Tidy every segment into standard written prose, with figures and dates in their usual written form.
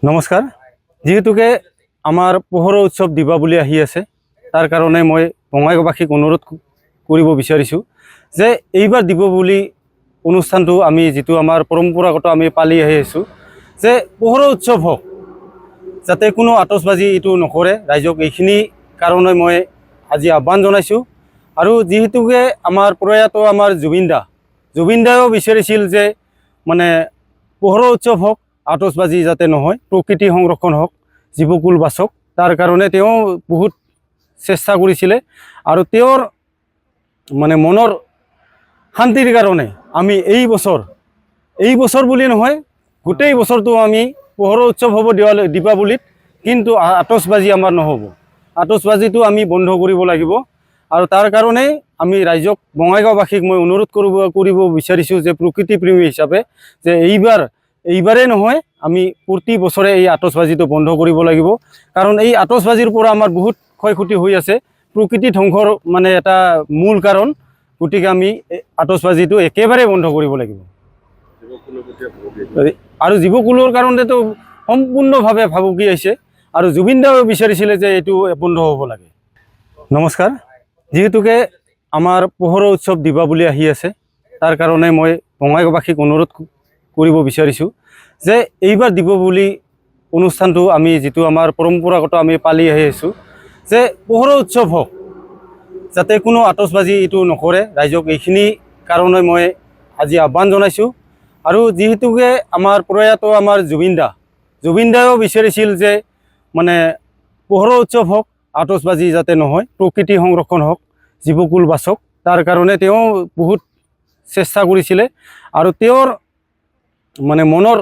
নমস্কাৰ। যেহেতুকে আমাৰ পোহৰৰ উৎসৱ দীপাৱলী আহি আছে, তাৰ কাৰণে মই বঙাইগাঁওবাসীক অনুৰোধ কৰিব বিচাৰিছোঁ যে এইবাৰ দীপাৱলী অনুষ্ঠানটো আমি যিটো আমাৰ পৰম্পৰাগত আমি পালি আহি আছোঁ, যে পোহৰৰ উৎসৱ হওক, যাতে কোনো আতচবাজি এইটো নকৰে ৰাইজক, এইখিনি কাৰণে মই আজি আহ্বান জনাইছোঁ। আৰু যিহেতুকে আমাৰ প্ৰয়াত আমাৰ জুবিন দাও বিচাৰিছিল যে মানে পোহৰৰ উৎসৱ হওক, আতচবাজি যাতে নহয়, প্ৰকৃতি সংৰক্ষণ হওক, জীৱকুল বাচক, তাৰ কাৰণে তেওঁ বহুত চেষ্টা কৰিছিলে। আৰু তেওঁৰ মানে মনৰ শান্তিৰ কাৰণে আমি এই বছৰ বুলি নহয়, গোটেই বছৰটো আমি পোহৰৰ উৎসৱ হ'ব দীপাৱলীত, কিন্তু আতচবাজি আমাৰ নহ'ব। আতচবাজিটো আমি বন্ধ কৰিব লাগিব। আৰু তাৰ কাৰণে আমি ৰাইজক, বঙাইগাঁওবাসীক মই অনুৰোধ কৰিব বিচাৰিছোঁ যে প্ৰকৃতি প্ৰেমী হিচাপে যে এইবাৰে নহয়, আমি প্ৰতি বছৰে এই আতচবাজিটো বন্ধ কৰিব লাগিব। কাৰণ এই আতচবাজিৰ পৰা আমাৰ বহুত ক্ষয় ক্ষতি হৈ আছে, প্ৰকৃতি ধ্বংসৰ মানে এটা মূল কাৰণ। গতিকে আমি আতচবাজিটো একেবাৰে বন্ধ কৰিব লাগিব। আৰু জীৱকুলৰ কাৰণেতো সম্পূৰ্ণভাৱে ভাবুকি আহিছে, আৰু জুবিন দাও বিচাৰিছিলে যে এইটো বন্ধ হ'ব লাগে। নমস্কাৰ। যেহেতুকে আমাৰ পোহৰৰ উৎসৱ দীপাৱলী আহি আছে, তাৰ কাৰণে মই বঙাইগাঁওবাসীক অনুৰোধ কৰিব বিচাৰিছোঁ যে এইবাৰ দীপাৱলী অনুষ্ঠানটো আমি যিটো আমাৰ পৰম্পৰাগত আমি পালি আহি আছোঁ, যে পোহৰৰ উৎসৱ হওক, যাতে কোনো আতচবাজি এইটো নকৰে ৰাইজক, এইখিনি কাৰণে মই আজি আহ্বান জনাইছোঁ। আৰু যিহেতুকে আমাৰ প্ৰয়াত আমাৰ জুবিন দাও বিচাৰিছিল যে মানে পোহৰৰ উৎসৱ হওক, আতচবাজি যাতে নহয়, প্ৰকৃতি সংৰক্ষণ হওক, জীৱকুল বাচক, তাৰ কাৰণে তেওঁ বহুত চেষ্টা কৰিছিলে। আৰু তেওঁৰ মানে মনৰ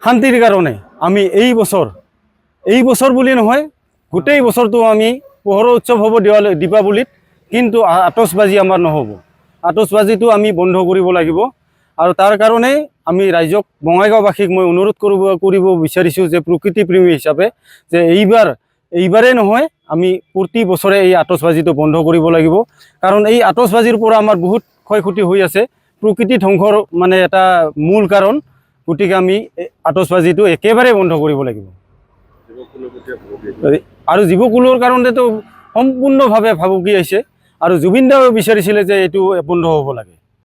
শান্তিৰ কাৰণে আমি এই বছৰ বুলি নহয়, গোটেই বছৰটো আমি পোহৰৰ উৎসৱ হ'ব দীপাৱলীত, কিন্তু আতচবাজি আমাৰ নহ'ব। আতচবাজিটো আমি বন্ধ কৰিব লাগিব। আৰু তাৰ কাৰণে আমি ৰাইজক, বঙাইগাঁওবাসীক মই অনুৰোধ কৰিব বিচাৰিছোঁ যে প্ৰকৃতি প্ৰেমী হিচাপে যে এইবাৰে নহয়, আমি প্ৰতি বছৰে এই আতচবাজিটো বন্ধ কৰিব লাগিব। কাৰণ এই আতচবাজিৰ পৰা আমাৰ বহুত ক্ষয় ক্ষতি হৈ আছে, প্ৰকৃতি ধ্বংসৰ মানে এটা মূল কাৰণ। গতিকে আমি আতচবাজিটো একেবাৰে বন্ধ কৰিব লাগিব। আৰু জীৱকুলৰ কাৰণেতো সম্পূৰ্ণভাৱে ভাবুকি আহিছে, আৰু জুবিন দাও বিচাৰিছিলে যে এইটো বন্ধ হ'ব লাগে।